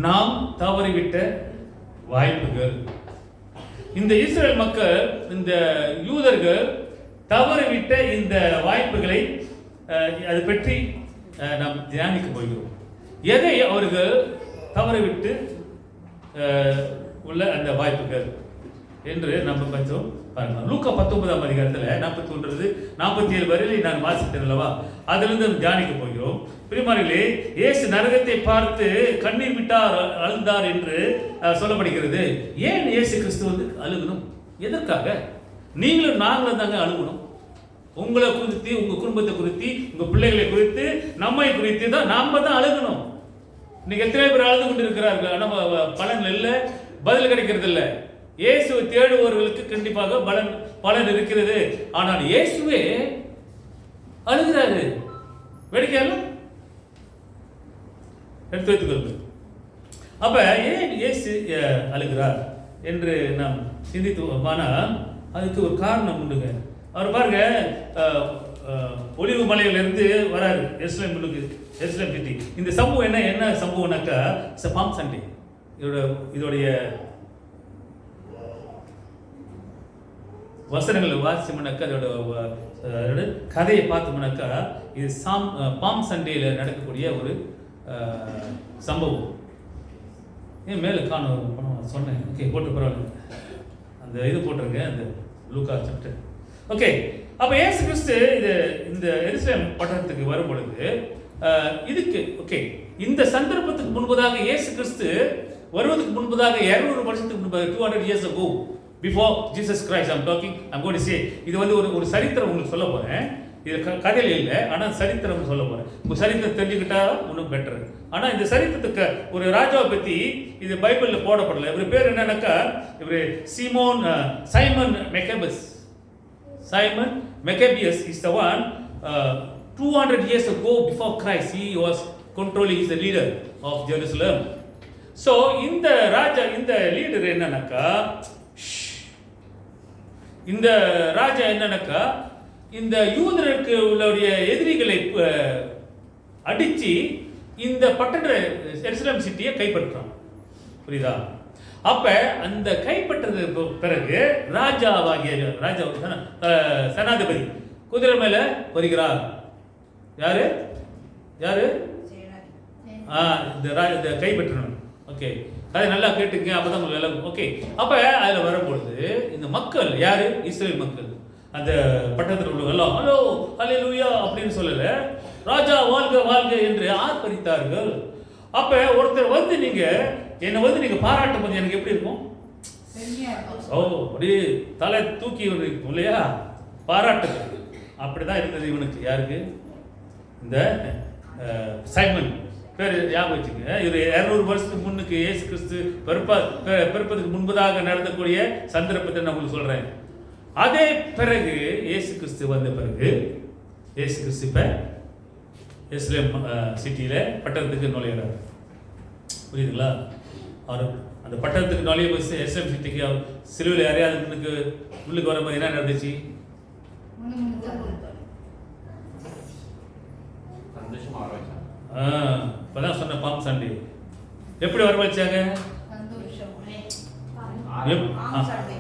நாம் தவறிவிட்ட வாய்ப்புகள். இந்த இஸ்ரேல் மக்கள், இந்த யூதர்கள் தவறிவிட்ட இந்த வாய்ப்புகளை அது பற்றி நாம் தியானிக்க போகிறோம். எதை அவர்கள் தவறிவிட்டு உள்ள அந்த வாய்ப்புகள் என்று நம்ம கொஞ்சம் பார்க்கலாம். லூக்கா 19ஆம் அதிகாரத்தில் 41-47 வரையிலே நான் வாசித்தேன் அல்லவா, அதிலிருந்து தியானிக்க போகிறோம். பிரியமானவர்களே, இயேசு நரகத்தை பார்த்து கண்ணீர் விட்டார், அழுந்தார் என்று சொல்லப்படுகிறது. ஏன் இயேசு கிறிஸ்து வந்து அழுகணும்? எதற்காக? நீங்களும் நாங்களும் தாங்க அழுகணும். உங்களை குறித்து, உங்க குடும்பத்தை குறித்து, உங்க பிள்ளைகளை குறித்து, நம்மை குறித்து தான் நாம தான் அழுகணும். இன்னைக்கு எத்தனை பேர் அழுது கொண்டு இருக்கிறார்கள், ஆனால் பலன் இல்லை, பதில் கிடைக்கிறது இல்லை. இயேசுவை தேடுபவர்களுக்கு கண்டிப்பாக பலன் இருக்கிறது. ஆனால் இயேசுவே அழுகிறாரு. வேடிக்கையால எடுத்து வைத்துக் கொள்ளுங்கள். அப்ப ஏன் இயேசு அழுகிறார் என்று நாம் சிந்தித்தோமானால் அதுக்கு ஒரு காரணம் உண்டுங்க. அவர் பாருங்க, ஒலிவு மலையிலிருந்து வராரு எருசலேம் சிட்டி. இந்த சம்பவம் என்ன சம்பவம்னாக்கா, பாம் சண்டே. இதோடைய வசனங்களை வாசிச்சோம்னாக்கா, அதோட கதையை பார்த்தோம்னாக்கா, இது பாம் சண்டேல நடக்கக்கூடிய ஒரு சம்பவம். ஏன் மேலே காணும் சொன்னேன். ஓகே, போட்டு பரவாயில்ல, அந்த இது போட்டிருக்கேன், அந்த லூக்கா சாப்டர். ஓகே, அப்போ இயேசு கிறிஸ்து இந்த எருசலேம் பட்டணத்துக்கு வரும் பொழுது இதுக்கு ஓகே, இந்த சந்தர்ப்பத்துக்கு முன்பதாக இயேசு கிறிஸ்து வருவதற்கு முன்பதாக 200 வருஷத்துக்கு முன்பதாக 200 years ago before Jesus Christ I'm going to say, இது வந்து ஒரு சரித்திரம் உங்களுக்கு சொல்ல போறேன். இது கதையில் இல்லை, ஆனால் சரித்திரம் சொல்ல போறேன். ஒரு சரித்திரம் தெரிஞ்சுக்கிட்டா இன்னும் பெட்டர். ஆனால் இந்த சரித்திரத்துக்கு ஒரு ராஜாவை பற்றி இது பைபிளில் போடப்படலை. இவர் பேர் என்னன்னாக்கா, இவர் Simon Maccabeus is the one 200 years ago before Christ he was controlling, he is the leader of Jerusalem. So இந்த ராஜா, இந்த லீடர் என்னன்னாக்கா, இந்த ராஜா என்னன்னாக்கா, இந்த யூதருக்கு உள்ளடைய எதிரிகளை அடிச்சு இந்த பட்டண எருசலேம் சிட்டியை கைப்பற்றான். புரியுதா? அப்ப அந்த கைப்பற்றது பிறகு ராஜாவாகிய சனாதிபதி குதிரை மேல வருகிறார். யாரு இந்த கைப்பற்றணும். ஓகே, அதை நல்லா கேட்டுங்க, அப்பதான் உங்களுக்கு எல்லாம் ஓகே. அப்ப அதுல வரும்பொழுது இந்த மக்கள் யாரு? இஸ்ரேல் மக்கள். அந்த பட்டணத்தில் உள்ளவங்க ஹலோ ஹல்லேலூயா அப்படின்னு சொல்லல, ராஜா வாழ்க வாழ்க என்று ஆர்ப்பரித்தார்கள். அப்ப ஒருத்தர் வந்து என்னை நீங்க பாராட்டும் போது எனக்கு எப்படி இருக்கும்? ஓ, அப்படியே தலை தூக்கி இருக்கும் இல்லையா, பாராட்டுகள். அப்படிதான் இருந்தது இவனுக்கு. யாருக்கு? இந்த சைமன் பேர் ஞாபகம் வச்சுங்க. இது 200 வருஷத்துக்கு முன்னுக்கு இயேசு கிறிஸ்து பிறப்பதற்கு முன்பதாக நடந்தக்கூடிய சந்தர்ப்பத்தை நான் உங்களுக்கு சொல்றேன். அதே பிறகு இயேசு கிறிஸ்து வந்த பிறகு இயேசு கிறிஸ்து இப்ப எருசலேம் சிட்டியில பட்டணத்துக்கு நுழையிறாரு. புரியுதுங்களா? அவர் அந்த பட்டணத்துக்கு நுழைய போய் எருசலேம் சிட்டிக்கு சிலுவையில் யாரையாவது உள்ளுக்கு வரும்போது என்ன நடந்துச்சு? இப்பதான் சொன்ன பாம் சண்டே எப்படி வர வச்சாங்க?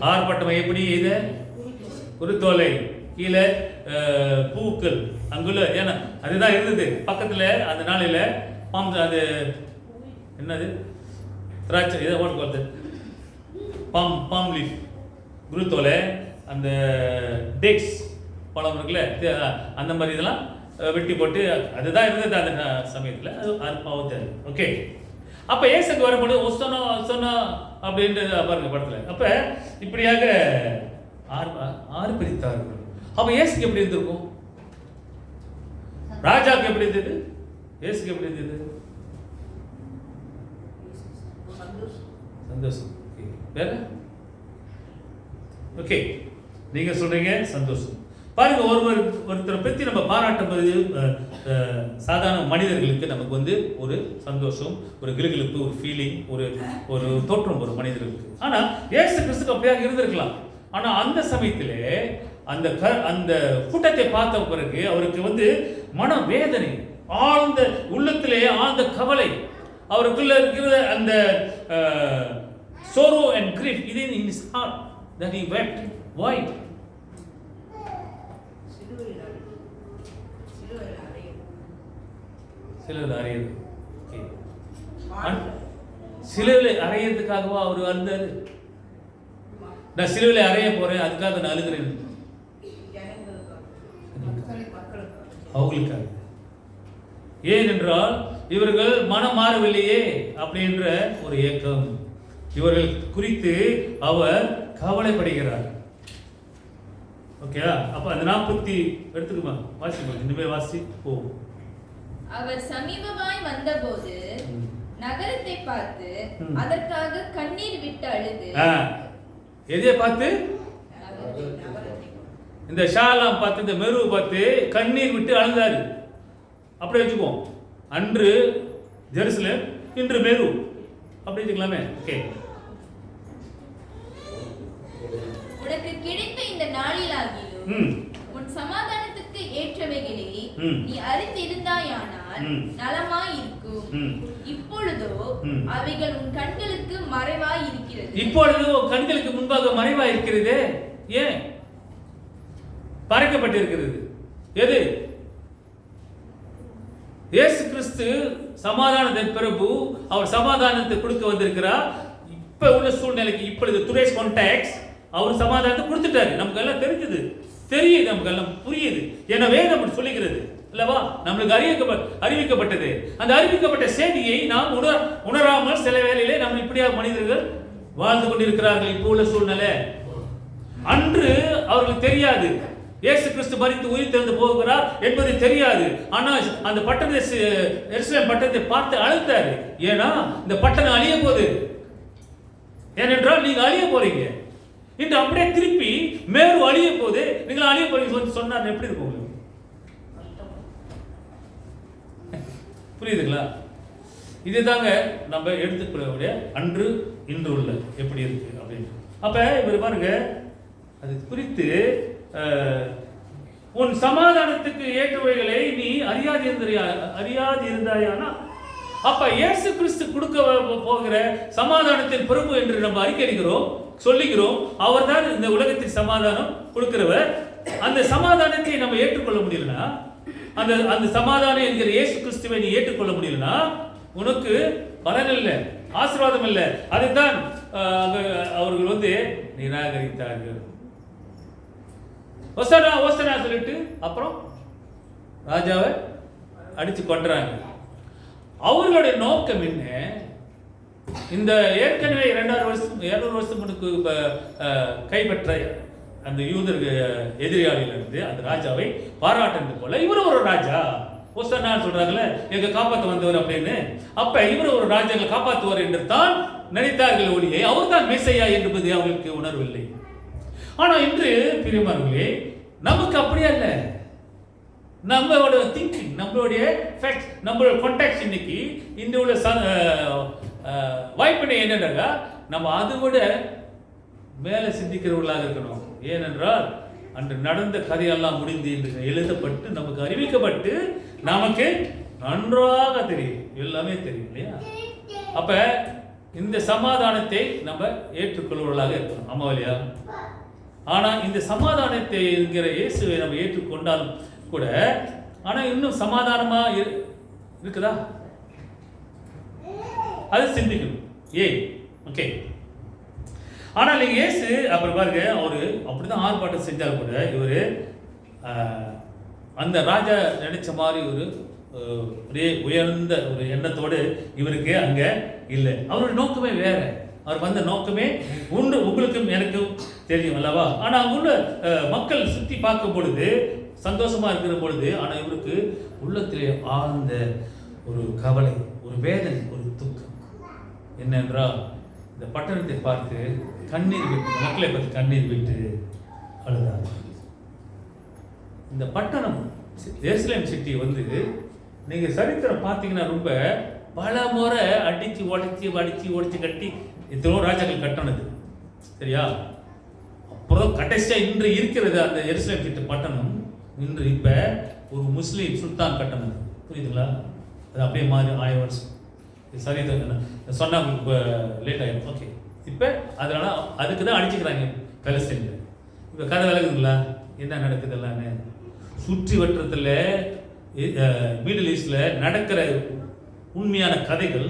ஆர்ப்பாட்டம் எப்படி? இது குருத்தோலை கீழே பூக்கள் அங்குள்ள, ஏன்னா அதுதான் இருந்தது பக்கத்துல. அந்த நாளையில பாம், அது என்னது, திராட்சை, இதை ஓட்டு பாம் லீஃப், குருத்தோலை, அந்த டேக்ஸ் பழம் இருக்குல்ல, அந்த மாதிரி இதெல்லாம் வெட்டி போட்டு அதுதான் இருந்தது அந்த சமயத்தில். அது பாவத்தை. ஓகே, அப்போ ஏசுக்கு வரும்போது ஒசனோ அப்படின்றது பாருங்க படத்தில். அப்போ இப்படியாக ஆர்ப்பரித்தார்கள். அப்போ ஏசுக்கு எப்படி இருந்திருக்கும்? ராஜாவுக்கு எப்படி இருந்தது? ஏசுக்கு எப்படி இருந்தது? சந்தோஷம். வேற? ஓகே, நீங்க சொல்றீங்க சந்தோஷம். பாருங்க, ஒருத்தரை பற்றி நம்ம பாராட்டும் போது சாதாரண மனிதர்களுக்கு நமக்கு வந்து ஒரு சந்தோஷம், ஒரு கிளுகிளுப்பு, ஒரு ஃபீலிங், ஒரு தோற்றம் ஒரு மனிதர்களுக்கு. ஆனால் இயேசு கிறிஸ்துக்கு அப்படியாக இருந்திருக்கலாம். ஆனால் அந்த சமயத்திலே அந்த கூட்டத்தை பார்த்த பிறகு அவருக்கு வந்து மன வேதனை, ஆழ்ந்த உள்ளத்திலே ஆழ்ந்த கவலை. அவருக்குள்ள இருக்கிற அந்த sorrow and grief within his heart that he wept. Why? சிலுவையில் அறையுது. சிலுவையில் அறையறதுக்காகவா அவர் வந்தாரு? நான் சிலுவையில் அறைய போறேன், அதுக்காக நான் அழுகிறேன். அவங்களுக்காக. ஏனென்றால் இவர்கள் மனம் மாறவில்லையே அப்படின்ற ஒரு ஏக்கம். இவர்கள் குறித்து அவர் கவலைப்படுகிறார். ஓகே, அப்ப அந்த 40 எடுத்துக்குமா, வாசிப்போம். இனிமே வாசி போ. அவர் சமீபமாய் வந்தபோது நகரத்தை பார்த்து அதற்காக கண்ணீர் விட்டு அழுது. எதையை பார்த்து? இந்த ஷாலாம் பார்த்து, இந்த மெருவை பார்த்து கண்ணீர் விட்டு அழுதாரு. அப்படி வச்சுக்குவோம். அன்று ஜெருசலேம், இன்று மெரு, அப்படி வச்சுக்கலாமே. ஓகே. உனக்கு கிடைத்த இந்த நாளிலாகிலும் உன் சமாதானத்துக்கு ஏற்றவைகளை நீ அறிந்திருந்தாயானால் நலமாய் இருக்கும். இப்பொழுதோ அவைகள் உன் கண்களுக்கு மறைவாய் இருக்கிறது. இப்பொழுதோ கண்களுக்கு முன்பாக மறைவாய் இருக்கிறது. ஏன் பறைக்கப்பட்டிருக்கிறது? எது? இயேசு கிறிஸ்து சமாதானத்தின் பிரபு. அவர் சமாதானத்தை கொடுக்க வந்திருக்கிறார். இப்ப உள்ள சூழ்நிலைக்கு, இப்பொழுது டுடேஸ் கான்டெக்ஸ்ட், அவர் சமாதானத்தை கொடுத்துட்டாரு. நமக்கு எல்லாம் தெரிஞ்சது, தெரியுது, நமக்கு எல்லாம் புரியுது. எனவே நம்ம சொல்லுகிறது அல்லவா, நம்மளுக்கு அறிவிக்கப்பட்டது. அந்த அறிவிக்கப்பட்ட செய்தியை நாம் உணராமல் சில வேளையிலே நம்ம இப்படியாக மனிதர்கள் வாழ்ந்து கொண்டிருக்கிறார்கள். இப்போ உள்ள சூழ்நிலை. அன்று அவர்களுக்கு தெரியாது இயேசு கிறிஸ்து மரித்து உயிர் தெழுந்து போகிறார் என்பது தெரியாது. ஆனால் அந்த பட்டணத்தை, எருசலேம் பட்டணத்தை பார்த்து அழுத்தாரு. ஏன்னா இந்த பட்டணம் அழிய போகுது. ஏனென்றால் நீங்க அழிய போறீங்க. இன்று அப்படியே திருப்பி மேரு அழிய போது, நீங்கள் அழிய போறீங்க சொன்னார். எப்படி இருக்கும்? புரியுதுங்களா? இதுதாங்க நம்ம எடுத்துக்கொள்ளக்கூடிய அன்று இன்று உள்ள எப்படி இருக்கு அப்படின்னு. அப்ப இவர் பாருங்க, அது குறித்து உன் சமாதானத்துக்கு ஏற்றவைகளை நீ அறியாது இருந்தாயானா, அப்ப இயேசு கிறிஸ்து கொடுக்க போகிற சமாதானத்தின் பிரபு என்று நம்ம அறிக்கைகிறோம், சொல்லுகிறோம். அவர் தான் இந்த உலகத்தின் சமாதானம் கொடுக்கிறவர். அந்த சமாதானத்தை நம்ம ஏற்றுக்கொள்ள முடியலனா, அந்த சமாதானம் என்கிற இயேசு கிறிஸ்துவை நீ ஏற்றுக்கொள்ள முடியலனா, உனக்கு பலன் இல்லை, ஆசீர்வாதம் இல்லை. அதுதான் அவர்கள் நிராகரித்தார்கள். ஒசனா ஒசனா சொல்லிட்டு அப்புறம் ராஜாவை அடிச்சு கொன்றாங்க. அவர்களுடைய நோக்கம் என்ன? இந்த ஏற்கனவே 200 வருஷம் முன்னுக்கு கைப்பற்ற அந்த யூதர் எதிரியாளிலிருந்து அந்த ராஜாவை பாராட்டுறது போல இவரும் ஒரு ராஜா. ஒசனா சொல்றாங்கல்ல, எங்க காப்பாற்ற வந்தவர் அப்படின்னு. அப்ப இவர் ஒரு ராஜாவை காப்பாற்றுவார் என்று தான் நினைத்தார்கள் ஒழிய அவர் தான் மெசையா என்பது அவர்களுக்கு உணர்வில்லை. ஆனா இன்று பிரியமானவர்களே, நமக்கு அப்படியே இல்ல. நம்மளோட திங்கிங், நம்மளுடைய ஃபேக்ட்ஸ், நம்மளோட கான்டாக்ட் இன்னைக்கு இந்த உள்ள வாய்ப்பினை என்னன்னா, நம்ம அதை விட மேலே சிந்திக்கிறவர்களாக இருக்கணும். ஏனென்றால் அன்று நடந்த கதையெல்லாம் முடிந்து என்று எழுதப்பட்டு நமக்கு அறிவிக்கப்பட்டு நமக்கு நன்றாக தெரியும், எல்லாமே தெரியும் இல்லையா? அப்ப இந்த சமாதானத்தை நம்ம ஏற்றுக்கொள்வர்களாக இருக்கணும். ஆமா இல்லையா? ஆனா இந்த சமாதானத்தை என்கிற இயேசுவை நம்ம ஏற்றுக்கொண்டாலும் கூட, ஆனா இன்னும் சமாதானமா இருக்குதா? அது சிந்திக்கணும். ஏன்? ஓகே. ஆனால் நீங்க இயேசு அப்புறம் பாருங்க, அவரு அப்படிதான் ஆர்ப்பாட்டம் செஞ்சாலும் கூட இவரு அந்த ராஜா நினைச்ச மாதிரி ஒரு உயர்ந்த ஒரு எண்ணத்தோடு இவருக்கு அங்க இல்லை. அவருடைய நோக்கமே வேற. அவர் வந்த நோக்கமே உண்டு, உங்களுக்கும் எனக்கும் தெரியும் அல்லவா? ஆனா அங்குள்ள மக்கள் சுற்றி பார்க்கும் பொழுது சந்தோஷமா இருக்கிற பொழுது, ஆனா இவருக்கு உள்ளத்திலே ஆழ்ந்த ஒரு கவலை, ஒரு வேதனை, ஒரு துக்கம். என்னென்றால் இந்த பட்டணத்தை பார்த்து கண்ணீர் விட்டு, மக்களை பார்த்து கண்ணீர் விட்டு அழுதார். இந்த பட்டணம் எருசலேம் சிட்டி நீங்க சரித்திரம் பார்த்தீங்கன்னா ரொம்ப பல முறை அடிச்சு உடைச்சு கட்டி எத்தனோ ராஜாக்கள் கட்டணது, சரியா? அப்புறம் கடைசியா இன்று இருக்கிறது அந்த எருசலேம் சிட்டி பட்டணம். இன்று இப்ப ஒரு முஸ்லீம் சுல்தான் கட்டணது, புரியுதுங்களா? அது அப்படியே மாறி 1000 வருஷம். சரி சொன்னா லேட் ஆகிடும். ஓகே, இப்போ அதனால அதுக்கு தான் அடிச்சுக்கிறாங்க பெலஸ்தீனில். இப்போ கதை விலகுதுங்களா என்ன நடக்குது எல்லாமே? சுற்றி வட்டத்தில் மிடில் ஈஸ்டில் நடக்கிற உண்மையான கதைகள்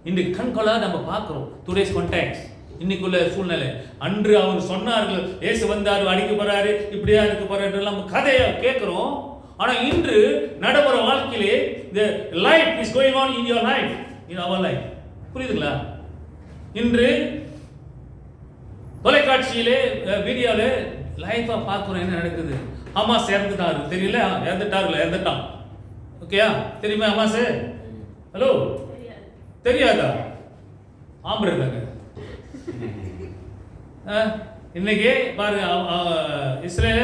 இன்றைக்கு கண்கொள்ளாக நம்ம பார்க்குறோம். டுடேஸ் கான்டாக்ட்ஸ், இன்னைக்குள்ள சூழ்நிலை. அன்று அவர் சொன்னார்கள் ஏசு வந்தார், அடிக்க போறாரு, இப்படியா இருக்க போறாரு, நம்ம கதையை கேட்குறோம். ஆனால் இன்று நடைமுற வாழ்க்கையிலே the life is going on in your life, in our life. புரியுதுங்களா? இன்று தொலைக்காட்சியிலே வீடியோவில் லைஃபாக பார்க்குறோம் என்ன நடக்குது. ஹமாஸ் இறந்துட்டாரு, தெரியல? இறந்துட்டான். ஓகேயா? தெரியுமா ஹமாஸ்? ஹலோ, தெரியாதா? ஆம்பர் இருக்காங்க. இன்னைக்கு பாருங்க, இஸ்ரேல்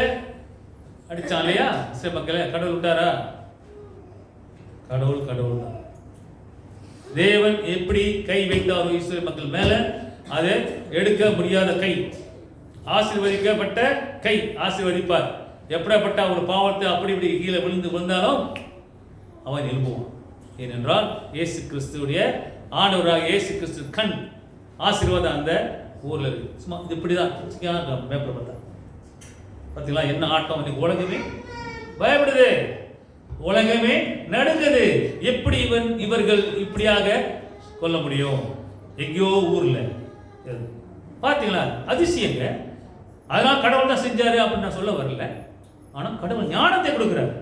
அடிச்சான் இல்லையா? இஸ்ரேல் மக்களை கடவுள் விட்டாரா? கடவுள் தான். தேவன் எப்படி கை வைத்தாரோ இஸ்ரேல் மக்கள் மேல, அதை எடுக்க முடியாத கை, ஆசீர்வதிக்கப்பட்ட கை ஆசீர்வதிப்பார். எப்படிப்பட்ட ஒரு பாவத்தை அப்படி இப்படி கீழே விழுந்தாலும் அவன் எழுப்புவான். ஏனென்றால் இயேசு கிறிஸ்துடைய ஆண்டவராக இயேசு கிறிஸ்து கண் ஆசீர்வாதம் அந்த ஊர்ல இருக்கு. சும்மா இது இப்படிதான் பேப்பர் பார்த்தா பார்த்தீங்களா என்ன ஆட்டம்? இன்னைக்கு உலகமே பயப்படுது, உலகமே நடுங்குது. எப்படி இவர்கள் இப்படியாக கொல்ல முடியும்? எங்கேயோ ஊர்ல பார்த்தீங்களா? அதிசயங்க. அதனால கடவுள் தான் செஞ்சாரு அப்படின்னு நான் சொல்ல வரல. ஆனா கடவுள் ஞானத்தை கொடுக்கிறார்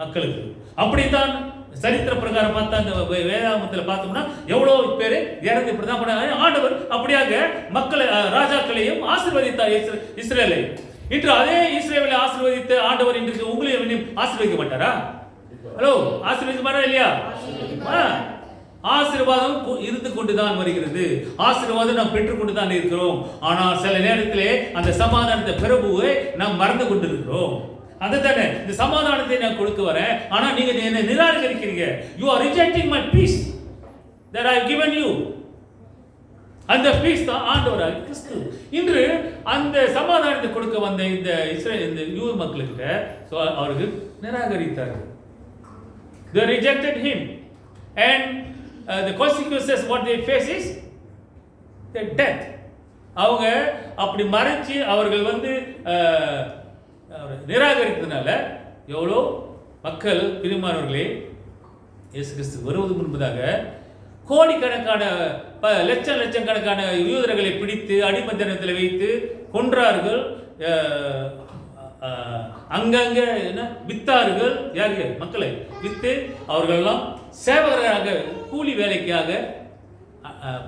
மக்களுக்கு. அப்படித்தான் சரித்திர பிரகாரம் பார்த்தா இந்த வேதாகமத்தில் பார்த்தோம்னா எவ்வளோ பேர் இறந்து இப்படிதான் பண்ணாங்க. ஆண்டவர் அப்படியாக மக்களை, ராஜாக்களையும் ஆசீர்வதித்தார் இஸ்ரேலை. இன்று அதே இஸ்ரேலை ஆசீர்வதித்த ஆண்டவர் இன்றைக்கு உங்களையும் ஆசீர்வதிக்க மாட்டாரா? ஹலோ, ஆசீர்வதிக்க மாட்டாரா இல்லையா? ஆசீர்வாதம் இருந்து கொண்டுதான் வருகிறது. ஆசீர்வாதம் நாம் பெற்றுக்கொண்டு தான் இருக்கிறோம். ஆனால் சில நேரத்திலே அந்த சமாதானத்தை பிரபுவை நாம் மறந்து கொண்டிருக்கிறோம். அதுதானே இந்த சமாதானத்தை நான் கொடுக்க வரேன், ஆனா நீங்க என்ன நிராகரிக்கிறீங்க. You are rejecting my peace that I have given you. அந்த பீஸ் தான் ஆண்டவராக கிறிஸ்து. இன்று அந்த சமாதானத்தை கொடுக்க வந்த இந்த இஸ்ரேல், இந்த யூத மக்களுக்கு அவர்கள் நிராகரித்தார்கள். They rejected him and the consequences what they face is the death. அவங்க அப்படி மறைச்சு அவர்கள் நிராகரித்ததுனால எவ்வளோ மக்கள் பிரிமானவர்களே இயேசு கிறிஸ்து வருவது முன்பதாக கோடிக்கணக்கான லட்சம் கணக்கான யூதர்களை பிடித்து அடிமத்தனத்தில் வைத்து கொன்றார்கள். அங்கங்க என்ன வித்தார்கள், யாரு மக்களை வித்து அவர்களெல்லாம் சேவகராக கூலி வேலைக்காக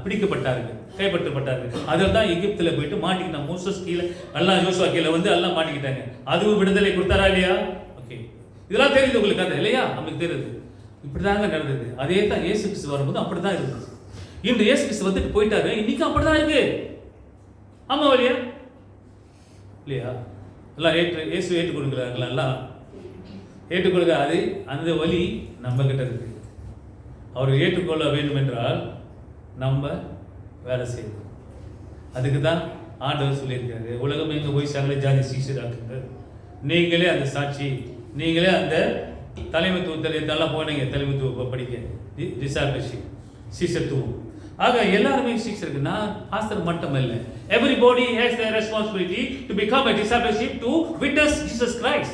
பிடிக்கப்பட்டார்கள், கைப்பற்றப்பட்டார்கள். அதில் தான் எகிப்தில் போயிட்டு மாட்டிக்கிட்டாங்க. மோசஸ் கீழே எல்லாம், யோசுவா கீழே எல்லாம் மாட்டிக்கிட்டாங்க. அதுவும் விடுதலை கொடுத்தாரா இல்லையா? ஓகே, இதெல்லாம் தெரியுது உங்களுக்கு கதை இல்லையா? நமக்கு தெரியுது. இப்படிதாங்க நடந்தது. அதே தான் இயேசு கிறிஸ்து வரும்போது அப்படிதான் இருந்தது. இன்று இயேசு கிறிஸ்து வந்துட்டு போயிட்டாரு, இன்னைக்கு அப்படிதான் இருக்கு. ஆமா இல்லையா? இல்லையா? எல்லாம் இயேசு ஏற்றுக்கொள்கிறார்கள், எல்லாம் ஏற்றுக்கொள்கிறாரு. அந்த வழி நம்ம கிட்ட இருக்கு. அவர் ஏற்றுக்கொள்ள வேண்டும் என்றால் நம்ம வேலை செய்யணும். அதுக்கு தான் ஆண்டவர் சொல்லியிருக்காரு, உலகம் எங்க போய் சகல ஜாதி சீஷராக்குங்க. நீங்களே அந்த சாட்சி, நீங்களே அந்த தலைமைத்துவத்தெல்லாம் போனீங்க, தலைமைத்துவ படிக்க டிசாபிள்ஷிப் சீஷத்துவம். ஆக எல்லாருமே சீஷருக்கு. நான் பாஸ்டர் மட்டும் இல்லை, everybody has the responsibility to become a discipleship to witness Jesus Christ.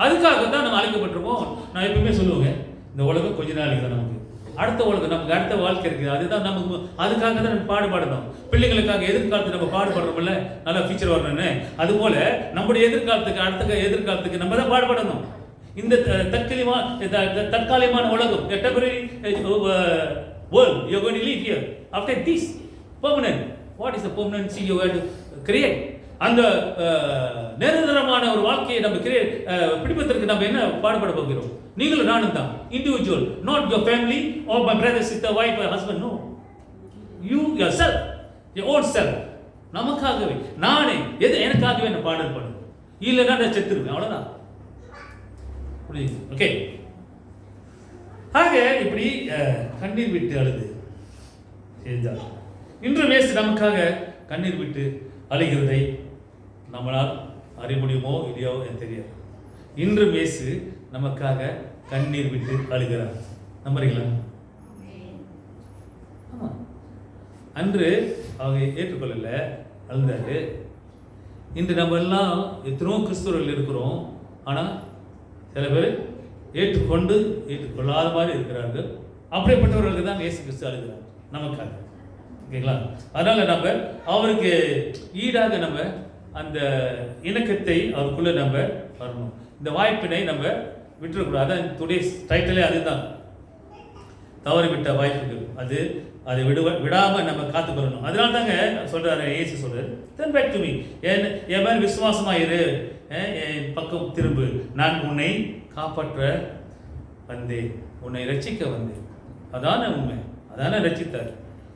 அதுக்காக தான் நம்ம அழைக்கப்பட்டிருக்கோம். நான் எப்பவுமே சொல்லுவேங்க, இந்த உலகம் கொஞ்ச நாளைக்கு தான், நமக்கு அடுத்த உலகம், நமக்கு அடுத்த வாழ்க்கை இருக்குது. அதுதான் நமக்கு, அதுக்காக தான் நம்ம பாடுபடணும். பிள்ளைங்களுக்காக எதிர்காலத்துக்கு நம்ம பாடுபடுறோம்ல, நல்லா ஃபியூச்சர் வரணும்னு. அதுபோல நம்முடைய எதிர்காலத்துக்கு, அடுத்த எதிர்காலத்துக்கு நம்ம தான் பாடுபடணும். இந்த தற்காலிகமான உலகம், temporary world you are going to live here. After this permanent, what is the permanency you have to create? அந்த நிரந்தரமான ஒரு வாழ்க்கையை நம்ம பிடிப்பதற்கு நம்ம என்ன பாடுபட போகிறோம்? நீங்களும் நானும் தான். Individual, not your family or my brother, sister, wife or husband. No, you yourself, your own self. நமக்காகவே, நானே எனக்காகவே நான் பாடல் பண்ணணும். இல்லைன்னா நான் செத்துருவேன், அவ்வளோதான். புரியுது? ஓகே. ஆக இப்படி கண்ணீர் விட்டு அழுது செஞ்சார். இன்று மேசு நமக்காக கண்ணீர் விட்டு அழுகிறதை நம்மளால் அறிய முடியுமோ இல்லையோ எனக்கு தெரியாது. இன்று மேசு நமக்காக கண்ணீர் விட்டு அழுகிறார். நம்புறீங்களா? அன்று அவங்க ஏற்றுக்கொள்ளலை, அழுந்தாரு. இன்று நம்ம எல்லாம் எத்தனோ கிறிஸ்தவர்கள் இருக்கிறோம். ஆனால் சில பேர் ஏற்றுக்கொள்ளாத மாதிரி இருக்கிறார்கள். அப்படிப்பட்டவர்களுக்கு தான் இயேசு கிறிஸ்து அழுகிறார் நமக்காக. ஓகேங்களா? அதனால் நம்ம அவருக்கு ஈடாக நம்ம அந்த இணக்கத்தை அவருக்குள்ளே நம்ம வரணும். இந்த வாய்ப்பினை நம்ம விட்டுறக்கூடாது. அதான் டுடேஸ் டைட்டிலே அதுதான், தவறிவிட்ட வாய்ப்புகள். அதை விடாமல் நம்ம காத்துக்கொள்ளணும். அதனால தாங்க சொல்கிறாரு, இயேசு சொல்கிறார், தென் பேக் டு மீ, என் மேல் விசுவாசமாக இரு, என் பக்கம் திரும்பு, நான் உன்னை காப்பாற்ற வந்தேன், உன்னை ரட்சிக்க வந்தேன். அதான உண்மை, அதான ரட்சித்தார்.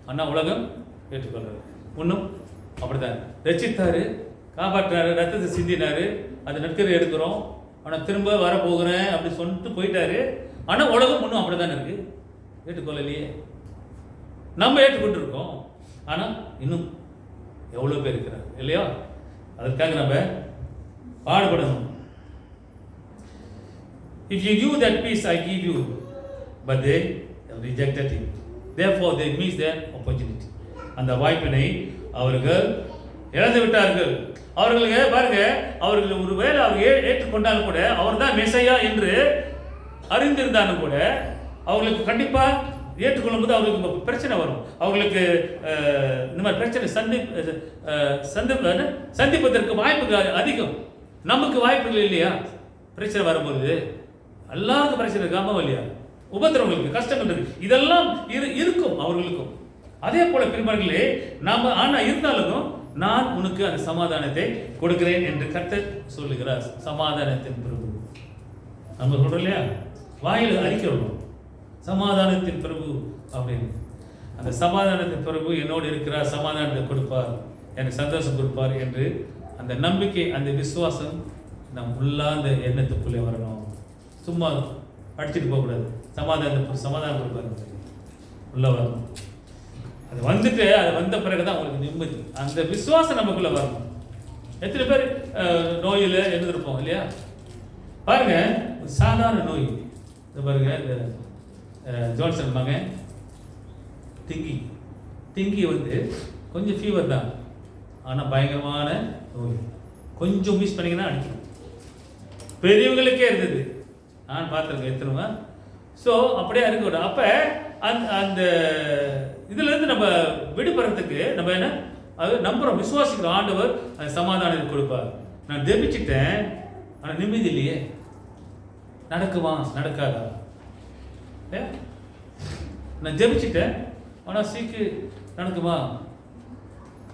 ஆனால் உலகம் ஏற்றுக்கொள்றாரு. இன்னும் அப்படித்தான் ரட்சித்தாரு, காப்பாற்றாரு, ரத்தத்தை சிந்தினாரு, அது நற்கரை எடுக்கிறோம். ஆனால் திரும்ப வரப்போகிறேன் அப்படி சொல்லிட்டு போயிட்டாரு. ஆனால் உலகம் இன்னும் அப்படி தானே இருக்கு, ஏற்றுக்கொள்ளலையே. நம்ம ஏற்றுக்கொண்டிருக்கோம், ஆனால் இன்னும் எவ்வளோ பேர் இருக்கிறார் இல்லையா? அதற்காக நம்ம பாடுபடணும். If you give that peace I give you, but they have rejected it. Therefore they miss their opportunity. அந்த வாய்ப்பினை அவர்கள் இழந்து விட்டார்கள். அவர்களுக்கு பாருங்க, அவர்கள் ஒரு வேளை அவர் ஏற்றுக்கொண்டாலும் கூட, அவர் தான் மெசையா என்று அறிந்திருந்தாலும் கூட, அவர்களுக்கு கண்டிப்பாக ஏற்றுக்கொள்ளும் போது அவர்களுக்கு பிரச்சனை வரும். அவர்களுக்கு இந்த மாதிரி பிரச்சனை சந்திப்பதற்கு வாய்ப்புகள் அதிகம். நமக்கு வாய்ப்புகள் இல்லையா? பிரச்சனை வரும்போது எல்லாருக்கும் பிரச்சனை இருக்காம இல்லையா? உபத்திரவங்களுக்கு, கஷ்டங்கள் இருக்கு, இதெல்லாம் இருக்கும் அவர்களுக்கும். அதே போல பிரிமார்களே, நாம ஆனா இருந்தாலும் நான் உனக்கு அந்த சமாதானத்தை கொடுக்கிறேன் என்று கர்த்தர் சொல்லுகிறார். சமாதானத்தின் பிரபு நம்ம சொல்றோம் இல்லையா? வாயில் அறிக்கிறோம், சமாதானத்தின் பிரபு அப்படின்னு. அந்த சமாதானத்தின் பிரபு என்னோடு இருக்கிறார், சமாதானத்தை கொடுப்பார், எனக்கு சந்தோஷம் கொடுப்பார் என்று அந்த நம்பிக்கை, அந்த விசுவாசம் நம் உள்ளார்ந்த எண்ணத்துக்குள்ளே வரணும். சும்மா அடிச்சுட்டு போகக்கூடாது. சமாதானம் கொடுப்பாரு உள்ள வரணும். அது வந்துட்டு, அது வந்த பிறகுதான் உங்களுக்கு நிம்மதி. அந்த விசுவாசம் நமக்குள்ள வரணும். எத்தனை பேர் நோயில் எழுந்திருப்போம் இல்லையா? பாருங்க, சாதாரண நோய். இது பாருங்க, இந்த ஜோன்சன் மகன் திங்கி வந்து கொஞ்சம் ஃபீவர் தான், ஆனால் பயங்கரமான நோய். கொஞ்சம் மிஸ் பண்ணிங்கன்னா அடிக்கும். பெரியவங்களுக்கே இருந்தது, நான் பார்த்துருக்கேன் எத்தனை. ஸோ அப்படியே இருக்கக்கூடாது. அப்போ அந்த இதுலேருந்து நம்ம விடுபடுறதுக்கு நம்ம என்ன அது நம்புகிறோம், விசுவாசிக்கிறோம். ஆண்டவர் அந்த சமாதானத்தை கொடுப்பார். நான் ஜெபிச்சிட்டேன், ஆனால் நிம்மதி இல்லையே, நடக்குமா நடக்காதா? நான் ஜெபிச்சிட்டேன், ஆனால் சீக்கிரம் நடக்குமா,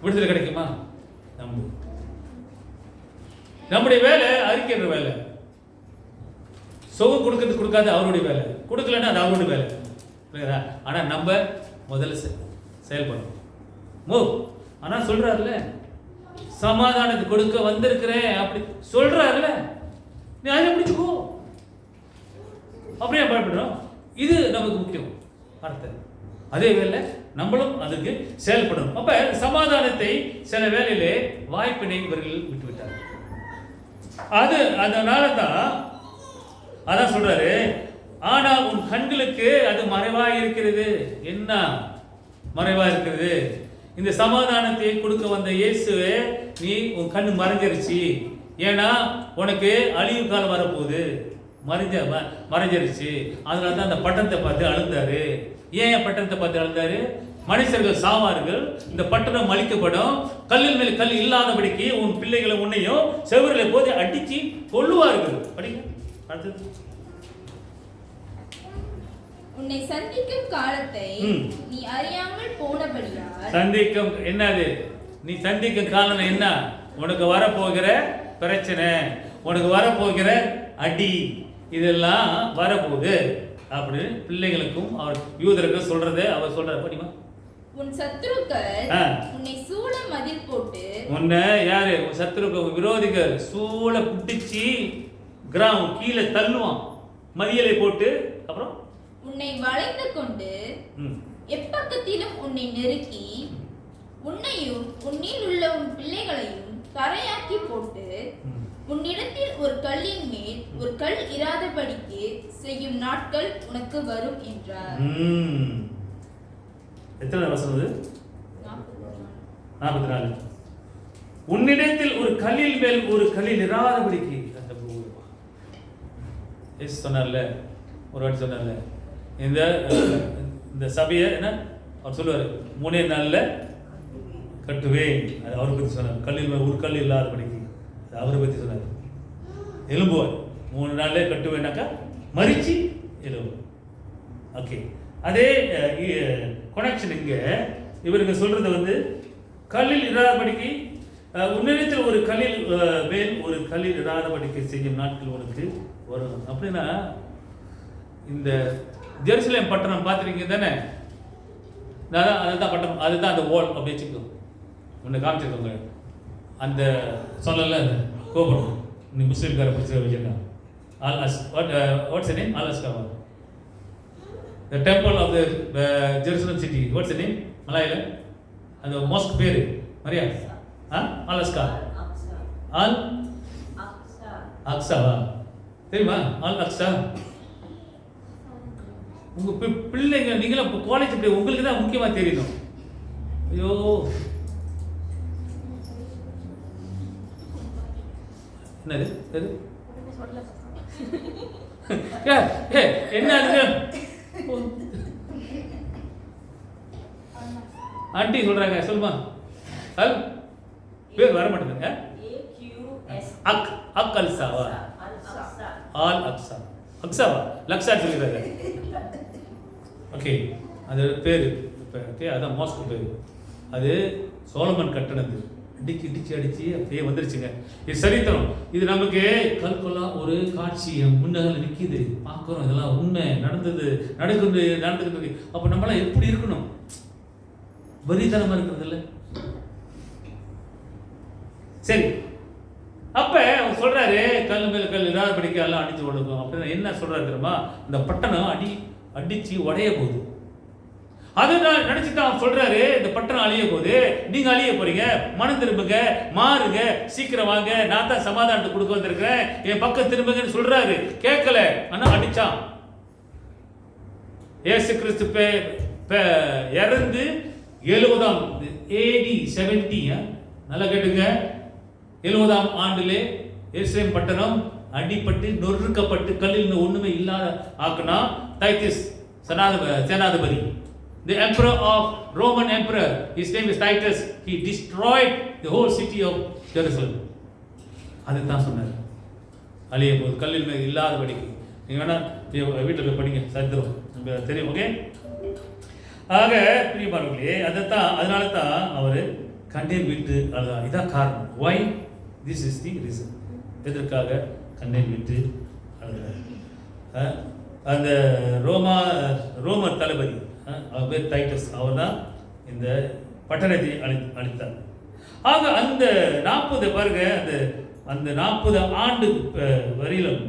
விடுதலை கிடைக்குமா? நம்முடைய வேலை அறிக்கின்ற வேலை. சுகம் கொடுக்கறது கொடுக்காது அவருடைய வேலை, கொடுக்கலன்னா அது அவருடைய வேலை. ஆனால் நம்ம முதல்ல செயல்படணும். ஆனால் சொல்றாருல, சமாதானத்தை கொடுக்க வந்திருக்கிறேன் அப்படி சொல்றாருல, நீ அதை பிடிச்சுக்கோ. அப்படியே பயப்படுறோம். இது நமக்கு முக்கியம் அர்த்தம். அதே வேலை நம்மளும் அதுக்கு செயல்படணும். அப்ப சமாதானத்தை சில வேலையிலே வாய்ப்பினை இவர்கள் விட்டுவிட்டார்கள். அதனால தான் அதான் சொல்றாரு, ஆனால் உன் கண்களுக்கு அது மறைவாக இருக்கிறது. என்ன மறைவாக இருக்கிறது? இந்த சமாதானத்தை கொடுக்க வந்த இயேசுவே, நீ உன் கண்ணு மறைஞ்சிருச்சு. ஏன்னா உனக்கு அழிவு காலம் வரப்போகுது, மறைஞ்சிருச்சு. அதனால தான் அந்த பட்டணத்தை பார்த்து அழுந்தாரு. ஏன் பட்டணத்தை பார்த்து அழுந்தாரு? மனுஷர்கள் சாவார்கள், இந்த பட்டணம் அழிக்கப்படும், கல்லில் மேல் கல் இல்லாதபடிக்கு உன் பிள்ளைகளை உன்னையும் செவரில் போது அடிச்சு கொள்ளுவார்கள். படிங்க அடுத்தது. உன்னை சந்திக்கும் காலத்தை நீ அறியாமல் போனபடியால். சந்திக்கும் என்னது? நீ சந்திக்கும் காலம் என்ன? உனக்கு வரப்போகிற பிரச்சனை, உனக்கு வரப்போகிற அடி, இதெல்லாம் வரப்போகுது அப்படின்னு பிள்ளைகளுக்கும் அவர் யூதர்கள் சொல்றதை அவர் சொல்றாரு. படிமா. உன் சத்துருக்கள் உன்னை சூழ மதில் போட்டு. உன்னை யாரு? உன் சத்துருக்கள், விரோதிகள் சூழ புடிச்சு கிராமம் கீழே தள்ளுவான், மதியலை போட்டு. அப்புறம் உன்னை வளைந்து கொண்டு எப்பக்கத்திலும் உன்னை நெருக்கி உன்னையும் உன்னில் உள்ள உன் பிள்ளைகளையும் கரையாக்கி போட்டு உன்னிடத்தில் ஒரு கல்லின் மேல் ஒரு கல் இராதபடிக்கு செய்யும் நாட்கள் உனக்கு வரும் என்றார். எத்தனை வசனம் அது? 44. உன்னிடத்தில் ஒரு கல்லில் மேல் ஒரு கல்லில் இராதபடிக்கு அந்த சொன்னார்ல, ஒரு வாட்டி சொன்னார்ல, இந்த சபையை என்ன அவர் சொல்லுவார், 3 நாளில் கட்டுவேன். அது அவரை பற்றி சொன்னார். கல்லில் மேல் ஒரு கல் இல்லாதபடிக்கு, அது அவரை பற்றி சொன்னார். எலும்புவார், 3 நாள்ல கட்டுவேனாக்கா மறிச்சு எலும்புவார். ஓகே, அதே கனெக்ஷன் இங்க இவருக்கு சொல்றது கல்லில் இராதபடிக்கு, உன்னிடத்தில் ஒரு கல்லில் மேல் ஒரு கல்லில் இராதபடிக்கு செய்யும் நாட்கள் உனக்கு வரும். அப்படின்னா இந்த ஜெருசலேம் பட்டணம் பார்த்துருக்கீங்க தானே, அதுதான் பட்டணம், அதுதான் அந்த வால் அப்படி வச்சுக்கோ, ஒன்று காமிச்சிருக்கோங்க. அந்த சொல்லல அந்த கோபுரம் நீ முஸ்லீம்கார பிடிச்சி வச்சிருக்காங்க. What's the name? Al-Aqsa. The temple of the Jerusalem city. What's the name? Malayala. And the mosque பேரு மரியா? Al-Aqsa. Al-Aqsa. தெரியுமா? Al-Aqsa. உங்க பிள்ளைங்க நீங்களும் காலேஜ் போய் உங்களுக்கு தான் முக்கியமா தெரியணும். ஐயோ, என்னது என்ன ஆண்டி சொல்றாங்க, சொல்லுமா. பேர் வர மாட்டேங்குங்க. அக்ஸாவா, ஆல் அக்ஸா, அக்ஸாவா, லக்ஸா சொல்லிடுறாங்க. ஓகே, அது பேர். ஓகே, அதான் மாஸ்க் பேர். அது சோலமன் கட்டணது. அடிச்சு அப்படியே வந்துருச்சுங்க. இது சரித்திரம். இது நமக்கு கல்கொல்லாம் ஒரு காட்சியம் முன்னகல நிற்கிது, பார்க்குறோம். இதெல்லாம் உண்மை நடந்துக்கிட்டு. அப்போ நம்மளாம் எப்படி இருக்கணும்? வரித்தனமா இருக்கிறது இல்லை. சரி, அப்ப அவர் சொல்றாரு கல் மேல கல் இராதபடிக்கு எல்லாம் அடிச்சு கொடுக்கும். அப்படின்னா என்ன சொல்றாரு தெரியுமா? இந்த பட்டணம் அடிச்சு உடைய போகுது. அது நினைச்சுட்டு அவர் சொல்றாரு, இந்த பட்டணம் அழிய போகுது, நீங்க அழிய போறீங்க, மனம் திரும்புங்க, மாறுங்க, சீக்கிரம் வாங்க, நான் தான் சமாதானத்தை கொடுக்க வந்திருக்கிறேன், என் பக்கம் திரும்புங்கன்னு சொல்றாரு. கேட்கல, ஆனா அடிச்சான். இயேசு கிறிஸ்து இறந்து 70ஆம் AD 70, நல்லா கேட்டுங்க, 70ஆம் ஆண்டிலே எருசலேம் பட்டணம் அடிபட்டு நொறுக்கப்பட்டு கல்லில் ஒண்ணுமே இல்லாத ஆக்குனா டைட்டஸ் சேனாதிபதி. The emperor of Roman emperor, his name is Titus. He destroyed the whole city of Jerusalem. அதுதான் சொன்னார், அழிய போது கல்லில் மேல் இல்லாதபடிக்கு. நீங்க வேணா வீட்டில் போய் படிங்க, சரித்திரம் தெரியும். ஓகே, ஆக பிரியமானவர்களே, அதனால தான் அவர் கண்ணீர் விட்டு அழுதார். இதான் காரணம். Why? This is the reason. எதற்காக கண்ணீர் விட்டு அழுதார்? அந்த ரோமர் தளபதி அவர் பேர் டைட்டஸ், அவர் தான் இந்த பட்டணத்தை அளித்தார். ஆக அந்த 40 பாருங்க, அந்த 40 ஆண்டு வரையிலும்,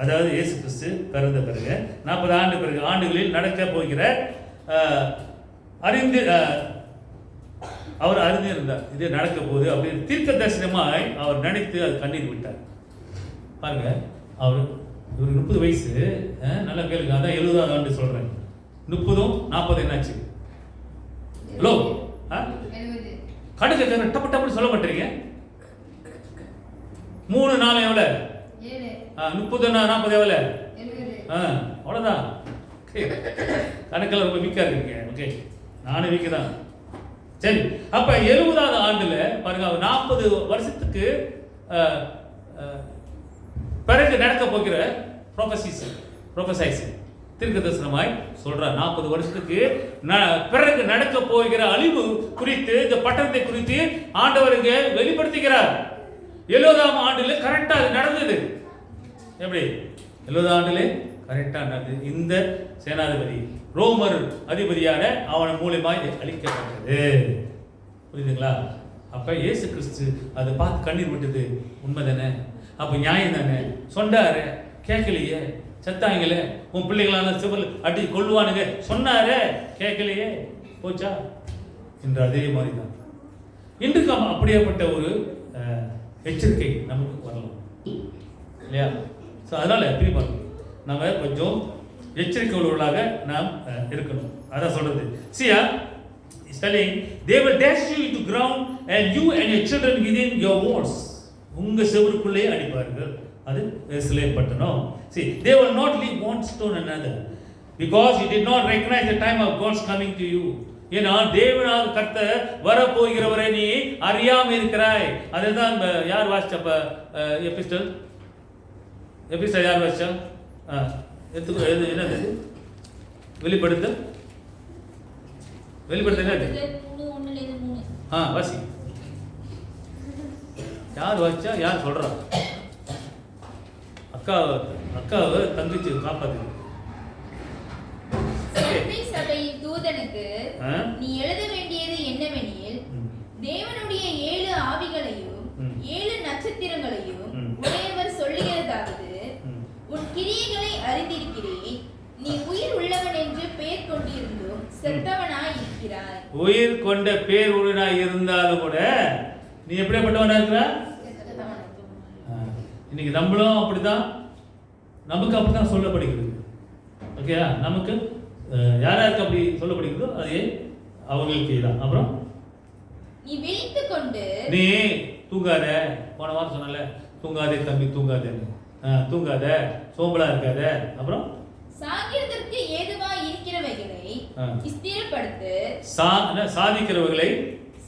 அதாவது இயேசு கிறிஸ்து பிறந்த பிறகு 40 ஆண்டுகளில் நடக்க போகிற அவர் அறிந்திருந்தார், இது நடக்க போகுது அப்படின்னு தீர்க்க தரிசனமாய் அவர் நினைத்து அது கண்ணீர் விட்டார். பாருங்க, இவருக்கு 30 வயசு, நல்லா கேளுங்க. அதான் 70ஆம் ஆண்டு சொல்றேன். 30ம் 40 என்னாச்சு? ஹலோ, கடுக்க டப்பு டப்புன்னு சொல்ல மாட்டீங்க. 3 4 எவ்வளவு? 30 40 எவ்வளவு? அவ்வளவுதான். கணக்கில் ரொம்ப வீக்கா இருக்கீங்க. ஓகே, நானும் வீக்கு தான். சரி, அப்ப 70ஆவது ஆண்டுல பாருங்க, 40 வருஷத்துக்கு பிறகு நடக்க போகிற ப்ரொஃபசைஸ் தீர்க்க தரிசனமாய் சொல்றார். 40 வருஷத்துக்கு பிறகு நடக்க போகிற அழிவு குறித்து, இந்த பட்டணத்தை குறித்து ஆண்டவருக்கு வெளிப்படுத்துகிறார். 70ஆம் ஆண்டுல கரெக்டா அது நடந்தது. எப்படி? 70ஆம் ஆண்டுல கரெக்டா நடந்தது. இந்த சேனாதிபதி ரோமர் அதிபதியான அவன் மூலமாய் அழிக்கப்பட்டது. புரியுதுங்களா? அப்ப இயேசு கிறிஸ்து அதை பார்த்து கண்ணீர் விட்டது உண்மைதானே? அப்ப நியாயம் தானே? சொன்னாரு, கேட்கலையே, செத்தாங்களே, உன் பிள்ளைகளான சிவல் அடி கொள்வானுங்க சொன்னாரே, கேட்கலையே, போச்சா? என்று அதே மாதிரி தான் இன்றைக்கு அப்படியேப்பட்ட ஒரு எச்சரிக்கை நமக்கு வரலாம் இல்லையா? ஸோ அதனால எப்படி நம்ம கொஞ்சம் எச்சரிக்கை உள்ளவர்களாக நாம் இருக்கணும். அதான் சொல்றது. He's telling, they will dash you into ground and you and your children within your walls. உங்க செவருக்குள்ளே அடிப்பார்கள். அது எருசலேம் பட்டணம். See, they will not leave one stone another because you did not recognize the time of God's coming to you. ஏன்னா தேவனாக கர்த்தர் வரப்போகிறவரை நீ அறியாம இருக்கிறாய். அதுதான் யார் வாசிச்சப்ப எபிஸ்டல் யார் வாசிச்சா? என்னது வெளிப்படுத்தல் என்னது? வாசி. யார் வாசிச்சா? யார் சொல்றா? அக்காவை தங்கச்சி காப்பாத்து. சபையின் தூதனுக்கு நீ எழுத வேண்டியது என்னவெனில், தேவனுடைய 7 ஆவிகளையும் 7 நட்சத்திரங்களையும் உடையவர் சொல்லுகிறதாவது, உன் கிரியைகளை அறிந்திருக்கிறேன். நீ உயிர் உள்ளவன் என்று பெயர் கொண்டிருந்தும் செத்தவனாய் இருக்கிறாய். உயிர் கொண்ட பேர் உள்ளவனாய் இருந்தாலும் கூட நீ எப்படிப்பட்டவனா இருக்கிற? இன்னைக்கு நம்மளும் அப்படிதான், நமக்கு அப்படிதான் சொல்லப்படுகிறது. ஓகே, நமக்கு யாராருக்கு அப்படி சொல்லப்படுகிறதோ அதே அவங்களுக்கு தான். அப்புறம் நீ விழித்துக் கொண்டு நீ தூங்காத. போன வாரம் சொன்னல, தூங்காதே தம்பி தூங்காதே, தூங்காத, சோம்பலா இருக்காத. அப்புறம் சாகிறதற்கு ஏதுவாய் இருக்கிறவைகளை ஸ்திரப்படுத்து. சாதிக்கிறவர்களை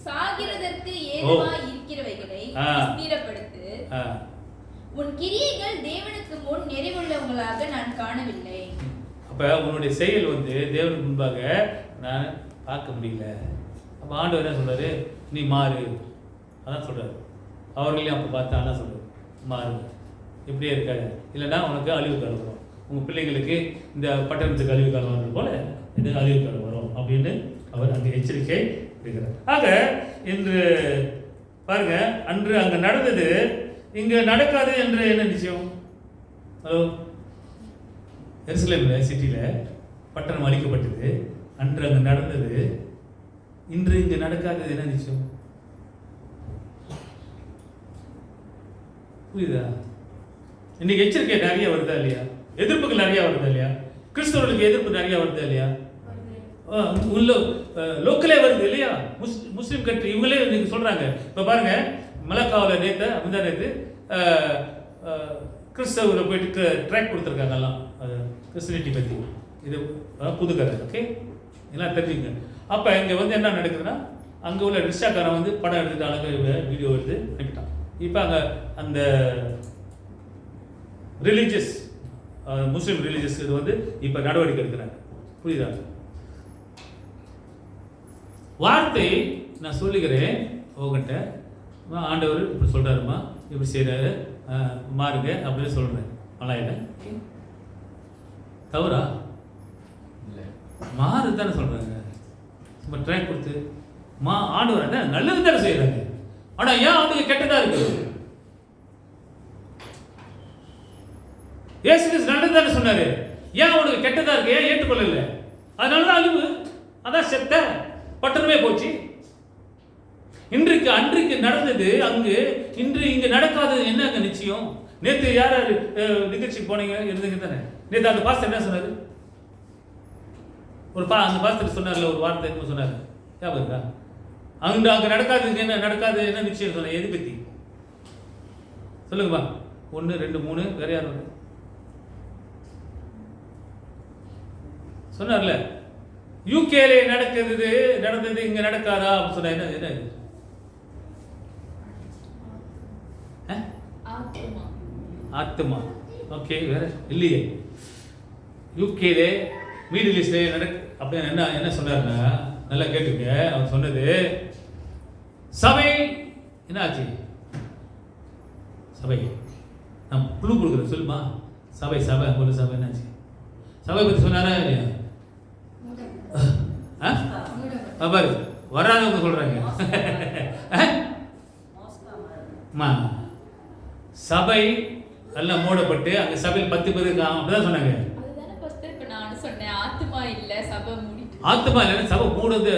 சாகிறதற்கு ஏதுவாய் இருக்கிறவைகளை ஸ்திரப்படுத்து. உன் கிரியைகள் தேவனுக்கு முன் நிறைவுள்ளவங்களாக நான் காணவில்லை. அப்போ உன்னுடைய செயல் தேவனுக்கு முன்பாக நான் பார்க்க முடியல. அப்போ ஆண்டவர் என்ன சொல்றாரு? நீ மாறு. அதான் சொல்றாரு. அவர்களையும் அப்போ பார்த்தா என்ன சொல்றாரு? மாறு, இப்படியே இருக்காது, இல்லைன்னா உனக்கு அழிவு காலம் வரும். உங்கள் பிள்ளைங்களுக்கு இந்த பட்டணத்துக்கு அழிவு காலம் வர்றது போல இது அழிவு காலம் வரும் அப்படின்னு அவர் அங்கே எச்சரிக்கை இருக்கிறார். ஆக இன்று பாருங்க, அன்று அங்கே நடந்தது இங்கே நடக்காது என்று என்ன நிச்சயம்? ஹலோ, எருசலேமில் சிட்டியில் பட்டணம் அழிக்கப்பட்டது, அன்று அங்கே நடந்தது, இன்று இங்கே நடக்காதது என்ன நிச்சயம்? புரியுதா? இன்னைக்கு எச்சரிக்கை நிறைய வருதா இல்லையா? எதிர்ப்புகள் நிறைய வருதா இல்லையா? கிறிஸ்தவர்களுக்கு எதிர்ப்பு நிறைய வருதா இல்லையா? உள்ள லோக்கலே வருது இல்லையா? முஸ்லீம் கண்ட்ரி இவங்களே இன்னைக்கு சொல்றாங்க. இப்போ பாருங்க, மலக்காவில் நேற்று கிறிஸ்தவரை போயிட்டு ட்ராக் கொடுத்துருக்காங்க எல்லாம் கிறிஸ்டினிட்டி பற்றி. இது புதுக்கதை. ஓகே, எல்லாம் தெரிஞ்சுங்க. அப்போ இங்கே என்ன நடக்குதுன்னா, அங்கே உள்ள ரிக்ஷாக்காரன் படம் எடுத்துட்டு அழகாக வீடியோ எடுத்து அனுப்பிட்டான். இப்போ அங்கே அந்த ரிலீஜியஸ் முஸ்லீம் ரிலீஜியஸ் இது இப்போ நடவடிக்கை எடுக்கிறாங்க. புரியுதா? வார்த்தை நான் சொல்லுகிறேன் உங்ககிட்ட, ஆண்டவர் இப்படி சொல்கிறாருமா, இப்படி செய்கிறாரு, மாறுங்க அப்படின்னு சொல்கிறேன். மலாயில தவறா? மாறு தானே சொல்கிறாங்க. சும்மா ட்ராக் கொடுத்து ஆண்டவர் என்ன நல்லது தானே செய்கிறாங்க. ஆனால் ஏன் அவங்களுக்கு கெட்டதாக இருக்குது? இயேசு நல்லது தானே சொன்னாரு, ஏன் அவனுக்கு கெட்டதாக இருக்கு? ஏன் ஏற்றுக்கொள்ளல? அதனால தான் அழிவு, அதான் செத்த பட்டணமே போச்சு. அன்றைக்கு நடந்தது அங்கு, இன்று இங்கு நடக்காதது என்ன நிச்சயம்? நேற்று யார் நிகழ்ச்சிக்கு போனீங்க, இருந்தீங்க தானே? நேற்று அந்த பாஸ்டர் என்ன சொன்னாரு? அந்த பாஸ்டர் சொன்னார்ல ஒரு வார்த்தை என்ன சொன்னார் ஞாபகம் இருக்கா? அங்க நடக்காது என்ன நிச்சயம் சொன்ன? எது பத்தி சொல்லுங்கப்பா. 1 2 3 வேற யார் சொன்னார்ல? யூகேல நடந்தது இங்க நடக்காதா அப்படின்னு சொன்ன? என்ன ஆத்மா. ஓகே, வேற இல்லையே. யூகேல மிடில் ஈஸ்ட்ல அப்படின்னு என்ன சொன்னாருன்னா, நல்லா கேட்டுங்க. அவர் சொன்னது, சபை என்ன ஆச்சு? சபை நான் குழு கொடுக்குறேன், சொல்லுமா? சபை ஒரு சபை என்னாச்சு? சபை பற்றி சொன்னாரா இல்லையா? பாரு, வராதவங்க சொல்றாங்க. சபை எல்லாம் மூடப்பட்டு அங்க சபையில் 10 பேர் இருக்காங்க அப்படிதான் சொன்னாங்க. ஆத்மா இல்ல, சபை மூடுது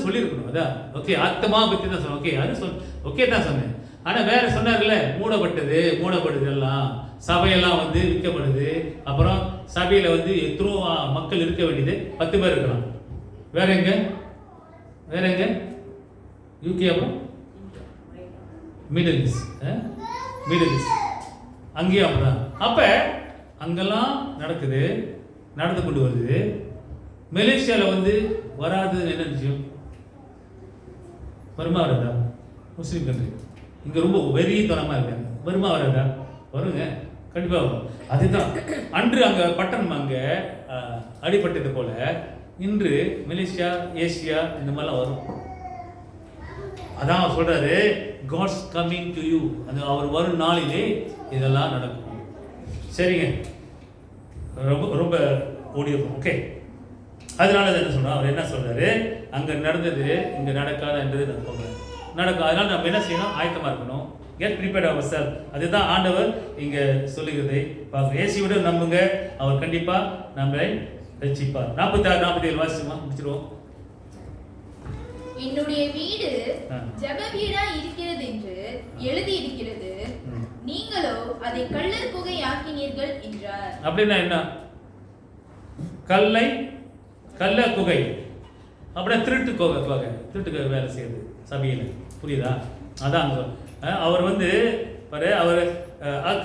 சொல்லியிருக்கணும். அதான் ஓகே, ஆத்மா பத்தி தான் சொன்னேன். ஓகே, அது ஓகே தான் சொன்னேன். ஆனா வேற சொன்னார்ல, மூடப்படுது எல்லாம், சபையெல்லாம் விற்கப்படுது. அப்புறம் சபையில எத்தனோ மக்கள் இருக்க வேண்டியது 10 பேர் இருக்கலாம். வேற எங்க வேற எங்க? யூகே, அப்புறம் மிடில் ஈஸ்ட். மிடில் ஈஸ்ட் அங்கேயும் அப்படிதான். அப்ப அங்கெல்லாம் நடக்குது, நடந்து கொண்டு வருது. மலேசியாவில் வந்து வராதுன்னு என்ன விஷயம்? வருமா வராதா? முஸ்லீம் கண்ட்ரி இங்கே ரொம்ப வெறித்தனமாக இருக்காங்க. வருமா வராதா? வருங்க, கண்டிப்பாக வரும். அதுதான் அன்று அங்கே பட்டணம் அங்கே அடிபட்டது போல இன்று மலேசியா, ஏசியா இந்த மாதிரிலாம் வரும். அதான் அவர் சொல்றாரு, காட்ஸ் கம்மிங் டு யூ. அது அவர் வரும் நாளிலே இதெல்லாம் நடக்கும். சரிங்க, ரொம்ப ரொம்ப ஓடியிருக்கும். ஓகே, அதனால என்ன சொல்றோம், அவர் என்ன சொல்றாரு, அங்க நடந்தது இங்க நடக்காதுன்றது நான் சொல்றேன், நடக்கும். அதனால நம்ம என்ன செய்யணும், ஆயத்தமா இருக்கணும். Get prepared yourself. அதுதான் ஆண்டவர் இங்க சொல்லுகிறதை பார்க்கணும். இயேசுவோட நம்புங்க, அவர் கண்டிப்பா நம்மளை ரட்சிப்பார். 46, 47 வாசிமா முடிச்சிருவோம். என்னுடைய வீடு ஜெப வீடா இருக்கிறது என்று எழுதி இருக்கிறது, நீங்களோ அதை கள்ளர் குகை ஆக்கினீர்கள் என்றார். அப்படின்னா என்ன? கள்ள குகை அப்படியே திருட்டு குகை, திருட்டு வேலை செய்யுது சபையில். புரியுதா? அதான் அவர் வந்து அவர்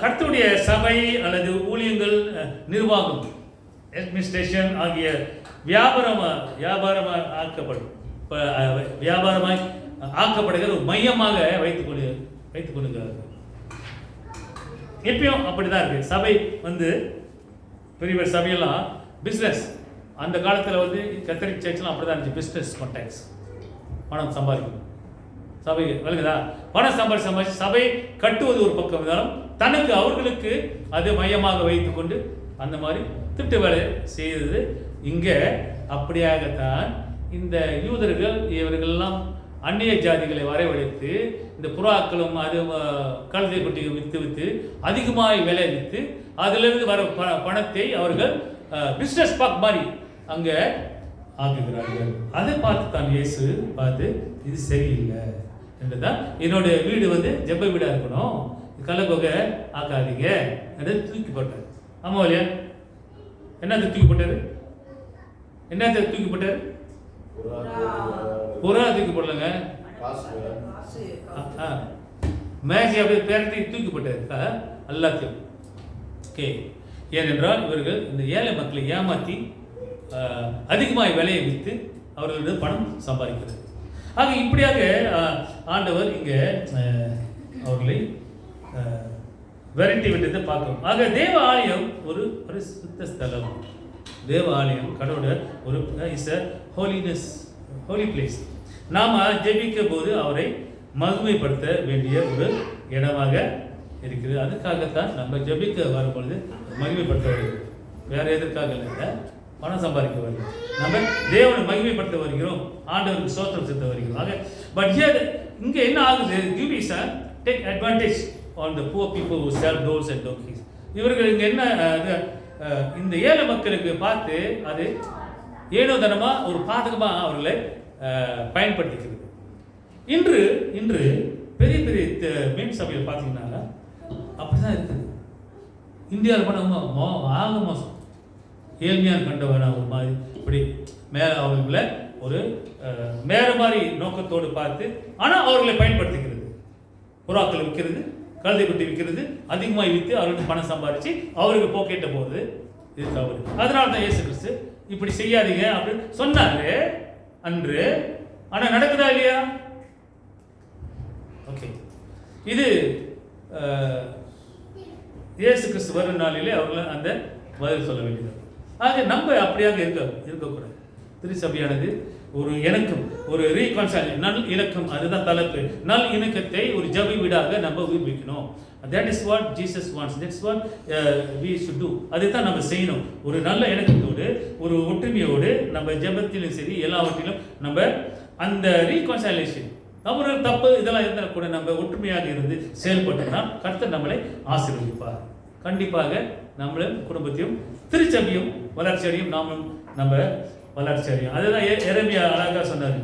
கர்த்தருடைய சபை அல்லது ஊழியங்கள், நிர்வாகம், அட்மினிஸ்ட்ரேஷன் ஆகிய வியாபாரமாக ஆக்கப்படுகிற ஒரு மையமாக வைத்துக் கொள்கிறார்கள். எப்பயும் அப்படிதான் இருக்கு. சபை வந்து பெரிய சபையெல்லாம் பிஸ்னஸ். அந்த காலத்தில் வந்து கத்தரிக் சர்ச்லாம் அப்படிதான் இருந்துச்சு. பிஸ்னஸ் கான்டாக்ட்ஸ், பணம் சம்பாதிக்கணும். சபை விளங்குதா? பணம் சம்பாதிச்சு சபை கட்டுவது ஒரு பக்கம் இருந்தாலும் தனக்கு அவர்களுக்கு அது மையமாக வைத்துக்கொண்டு அந்த மாதிரி திட்டு வேலை செய்தது. இங்கே அப்படியாகத்தான் இந்த யூதர்கள் இவர்களெல்லாம் அந்நிய ஜாதிகளை வரவழைத்து இந்த புறாக்களும் அது கழுதை குட்டி விற்று அதிகமாக விலை விற்று அதிலிருந்து வர பணத்தை அவர்கள் பிஸ்னஸ் பார்க் மாதிரி அங்கே ஆக்குகிறார்கள். அதை பார்த்து தான் இயேசு பார்த்து இது சரியில்லை என்றுதான், என்னுடைய வீடு வந்து ஜெப வீடாக இருக்கணும், கள்ளக்கொகை ஆக்காதீங்க என்று தூக்கி போட்டார். ஆமாம் இல்லையா? என்னத்தை தூக்கி போட்டார்? என்னத்தை தூக்கி போட்டார்? புறா தூக்கி போடலங்க, மேஜை அப்படியே பேரட்டி தூக்கி போட்டார் எல்லாத்தையும். ஓகே, ஏனென்றால் இவர்கள் இந்த ஏழை மக்களை ஏமாற்றி அதிகமாக விலையை விற்று அவர்களது பணம் சம்பாதிக்கிறது. ஆக இப்படியாக ஆண்டவர் இங்கே அவர்களை விரட்டி விட்டதை பார்க்கிறோம். ஆக தேவ ஆலயம் ஒரு பரிசுத்த ஸ்தலம். தேவ ஆலயம் கடவுளோட ஒரு is a holiness, Holi place. நாம் ஜெபிக்கும் போது அவரை மகிமைப்படுத்த வேண்டிய ஒரு இடமாக இருக்கிறது. அதுக்காகத்தான் நம்ம ஜெபிக்க வரும்பொழுது மகிமைப்படுத்த வருகிறோம். வேற எதற்காக இல்லை, பணம் சம்பாதிக்க வருகிறோம். நம்ம தேவனை மகிமைப்படுத்த வருகிறோம், ஆண்டவருக்கு ஸ்தோத்திரம் செலுத்த வருகிறோம். ஆக பட் ஹியர் இங்கே என்ன ஆகுது, கியூபிஸ் take advantage on the poor people who sell dolls and talkies. இவர்கள் இங்கே என்ன இந்த ஏழை மக்களுக்கு பார்த்து அது ஏனோ தனமாக ஒரு பாதகமாக அவர்களை பயன்படுத்திக்கிறது. இன்று பெரிய பெரிய மீன் சபையில் பார்த்தீங்கன்னா அப்படிதான் இருக்குது. இந்தியாவில் பண்ணவங்க ஆக மோசம், ஏழ்மையாக கண்டவன ஒரு மாதிரி இப்படி அவர்களை ஒரு மேற மாதிரி நோக்கத்தோடு பார்த்து, ஆனால் அவர்களை பயன்படுத்திக்கிறது. புறாக்கள் விற்கிறது, கழுதை குட்டி விற்கிறது, அதிகமாக விற்று அவர்களுக்கு பணம் சம்பாதிச்சு அவருக்கு போக்கெட்ட போகிறது. இது தவறு. அதனால தான் இயேசு கிறிஸ்து இப்படி செய்யாதீங்க அப்படின்னு சொன்னாரு அன்று. ஆனால் நடக்குதா இல்லையா? ஓகே, இது இயேசு கிறிஸ்து வரும் நாளிலே அவர்கள் அந்த பதில் சொல்ல வேண்டியது. ஆக நம்ம அப்படியாக இருக்கக்கூடாது. திருச்சபையானது ஒரு இணக்கம், ஒரு ரீகான்சிலியேஷன், நல் இணக்கம், அதுதான் தலைப்பு. நல் இணக்கத்தை ஒரு ஜபி வீடாக நம்ம உயிர்ப்பிக்கணும். That is what Jesus wants. That's what we should do. அதுதான் நம்ம செய்யணும். ஒரு நல்ல இணக்கத்தோடு, ஒரு ஒற்றுமையோடு நம்ம ஜெபத்திலும் சரி எல்லாவற்றிலும் நம்ம அந்த ரீகான்சிலியேஷன், நம்ம தப்பு இதெல்லாம் இருந்தால் கூட நம்ம ஒற்றுமையாக இருந்து செயல்பட்டோம்னா கர்த்தர் நம்மளை ஆசீர்வதிப்பார். கண்டிப்பாக நம்மளும் குடும்பத்தையும் திருச்சபையும் வளர்ச்சி அடையும், நாமும் நம்ம வளர்ச்சி அடையும். அதுதான் எரேமியா அழகாக சொன்னார்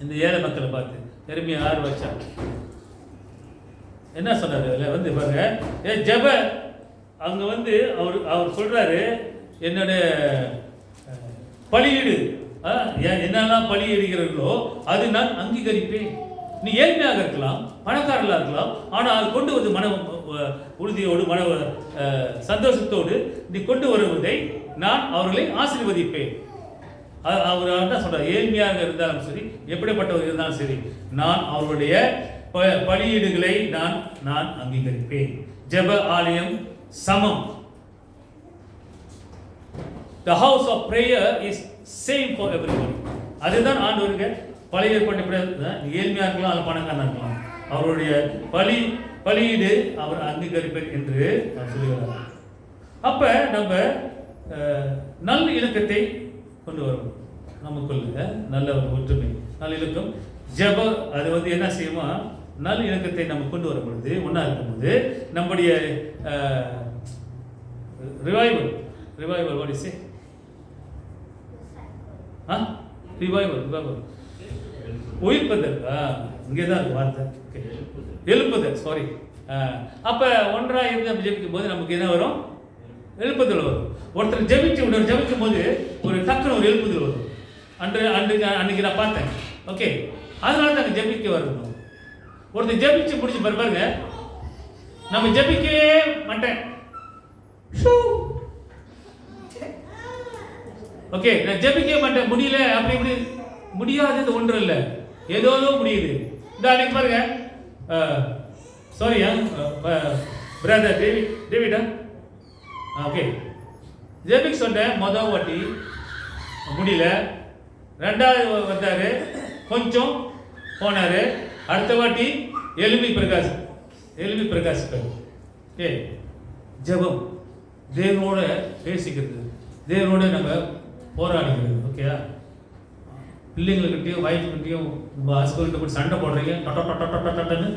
இந்த ஏழை மக்களை பார்த்து. எரேமியா 6 வச்சா என்ன சொன்னார் அதில் வந்து பாருங்க, ஜெப அங்கே வந்து அவர் சொல்கிறாரு, என்னோட பலியீடு என்னெல்லாம் பலி இடுகிறீர்களோ அது நான் அங்கீகரிப்பேன். நீ ஏழ்மையாக இருக்கலாம், பணக்காரர்களாக இருக்கலாம், ஆனால் அது கொண்டு வந்து மன உறுதியோடு மன சந்தோஷத்தோடு நீ கொண்டு வருவதை நான் அவர்களை ஆசீர்வதிப்பேன். அவர் தான் சொல்றார், ஏழ்மையாக இருந்தாலும் சரி, எப்படிப்பட்டவர் இருந்தாலும் சரி, நான் அவருடைய பலியீடுகளை நான் அங்கீகரிப்பேன். ஜெப ஆலயம் சமம். The house of prayer is same for everybody. அதுதான் ஆண்டவருக்கு பழைய ஏற்பாட்டு ஏழ்மையாக இருக்கலாம், அல்ல பணக்காரனாக இருக்கலாம், அவருடைய பலியீடு அவர் அங்கீகரிப்பார் என்று நான் சொல்லுகிறார். அப்ப நம்ம நல்ல இலக்கத்தை கொண்டு வரணும். நமக்குள்ள நல்ல ஒரு ஒற்றுமை, நல்ல இலக்கம் ஜெப. அது என்ன செய்யுமா, நல்ல இலக்கத்தை நம்ம கொண்டு வரும் பொழுது, ஒன்றா இருக்கும்போது நம்முடைய ரிவைவல் வாட் இஸ் ரிவைவல் உயிர்ப்பதல், இங்கே தான் இருக்கு வார்த்தை, எழுப்புதல், சாரி. அப்போ ஒன்றாக இருந்து நம்ம ஜெபிக்கும் போது நமக்கு என்ன வரும்? எழுப்புதல் வரும். ஒருத்தர் ஜெபிக்கும் போது ஒரு டக்குன்னு ஒரு எழுப்புதல் வரும். அன்றைக்கு நான் பார்த்தேன். ஓகே, அதனால நாங்கள் ஜெபிக்க வரணும். ஒருத்தர் ஜெபிச்சு முடிச்சு பாருங்க, நம்ம ஜெபிக்கவே மாட்டேன். ஓகே, நான் ஜெபிக்கவே மாட்டேன், முடியல, அப்படி இப்படி முடியாதது ஒன்று இல்லை, ஏதோ முடியுது. இந்த அன்னைக்கு பாருங்க, சாரி பிரதர் டேவிடா, ஓகே, ஜெபிக்க சொன்னேன். முதல் வாட்டி முடியல, ரெண்டாவது வந்தாரு, கொஞ்சம் போனாரு, அடுத்த வாட்டி எலும்பி பிரகாசிப்பார். ஓகே, ஜெபம், தேவனோட பேசிக்கிறது, தேவனோட நம்ம போராடிக்கிறது. ஓகேயா, பிள்ளைங்கள்கிட்டையும் வைஃப்கிட்டையும் ஹஸ்பண்ட்கிட்ட போய் சண்டை போடுறீங்க, டொட்டன்னு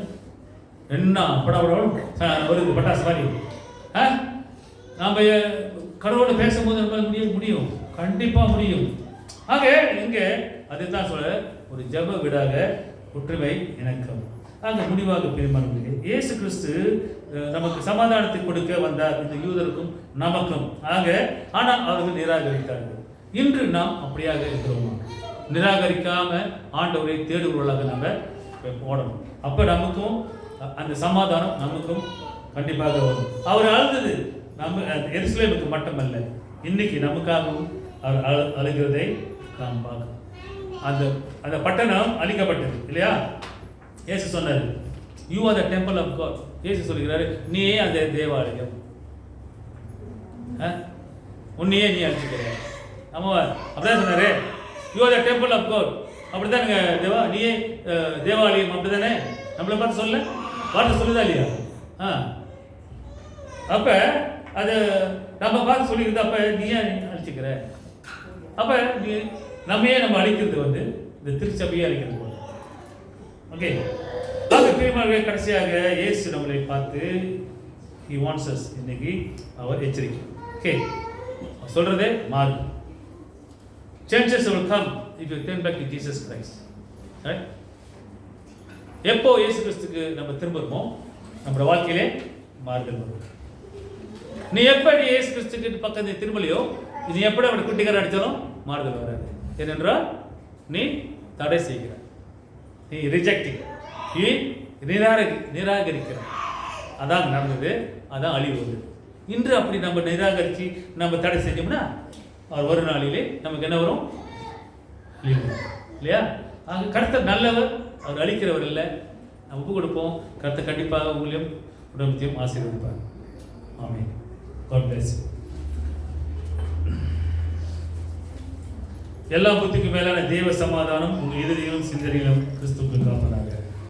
என்ன படம் வருது பட்டாசு மாதிரி. நாம் கடவுளோட பேசும்போது நம்மளால் முடியும், கண்டிப்பாக முடியும். ஆக இங்கே அதுதான் சொல்ல, ஒரு ஜெப வீடாக ஒற்றுமை இணக்கம். ஆக முடிவாக பெருமானவர்களே, இயேசு கிறிஸ்து நமக்கு சமாதானத்தை கொடுக்க வந்தார், இந்த யூதருக்கும் நமக்கும். ஆனால் அவர்கள் நிராகரித்தார்கள். இன்று நாம் அப்படியாக இருக்கிறோம். நிராகரிக்காம ஆண்டவரை தேடுபவர்களாக நம்ம போடணும். அப்போ நமக்கும் அந்த சமாதானம் நமக்கும் கண்டிப்பாக வரும். அவர் அழுதது நம்ம எருசலேமுக்கு மட்டுமல்ல, இன்னைக்கு நமக்காகவும் அவர் அழுகிறதை நாம் பார்க்கணும். அந்த பட்டணம் அழிக்கப்பட்டது இல்லையா? இயேசு சொன்னார், you are the temple of God. Yesu சொல்கிறாரு, நீயே அந்த தேவாலயம், உன்னையே நீ அழிச்சுக்கிற. ஆமாவா? அப்படிதான் சொன்னாரு, you are the temple of God. அப்படிதானுங்க தேவா, நீயே தேவாலயம், அப்படிதானே? நம்மளை பார்த்து சொல்ல வார்த்தை சொல்லுதா இல்லையா? அப்ப அது நம்ம பார்த்து சொல்லிக்கிறது. அப்ப நீயே அழிச்சுக்கிற. அப்ப நம்ம அழிக்கிறது இந்த திருச்சபையை அழிக்கிறது போல. ஓகே, கடைசியாக இயேசு நம்மளை பார்த்து he wants us இன்னைக்கு அவர் எச்சரிக்கை. ஓகே, சொல்றதே மாறு. Changes will come if you turn back to Jesus Christ. Right? எப்போ இயேசு கிறிஸ்துக்கு நம்ம திரும்புறோமோ நம்ம வாழ்க்கையிலே மாறுதல் வரும். நீ எப்படி இயேசு கிறிஸ்துக்கு பக்கத்தில் திரும்பலையோ, நீ எப்படி அவனை குட்டிக்கார அடித்தாலும் மாறுதல் வராது. ஏனென்றால் நீ தடை செய்கிறாய், நீ ரிஜெக்டிங், நீ நிராகரிக்கிற. அதான் நடந்தது, அதான் அழிவு வந்தது. இன்று அப்படி நம்ம நிராகரித்து நம்ம தடை செஞ்சோம்னா அவர் ஒரு நாளிலே நமக்கு என்ன வரும்? இல்லையா? அங்கே கர்த்தர் நல்லவர், அவர் அழிக்கிறவர் இல்லை. நம்ம ஒப்பு கொடுப்போம். கர்த்தர் கண்டிப்பாக உங்களையும் குடும்பத்தையும் ஆசீர்வதிப்பார். ஆமென். God bless you. எல்லா புத்திக்கும் மேலான தேவ சமாதானம் உங்கள் இதயத்திலும் சிந்தனையிலும் கிறிஸ்துவுக்கு காப்பதாக.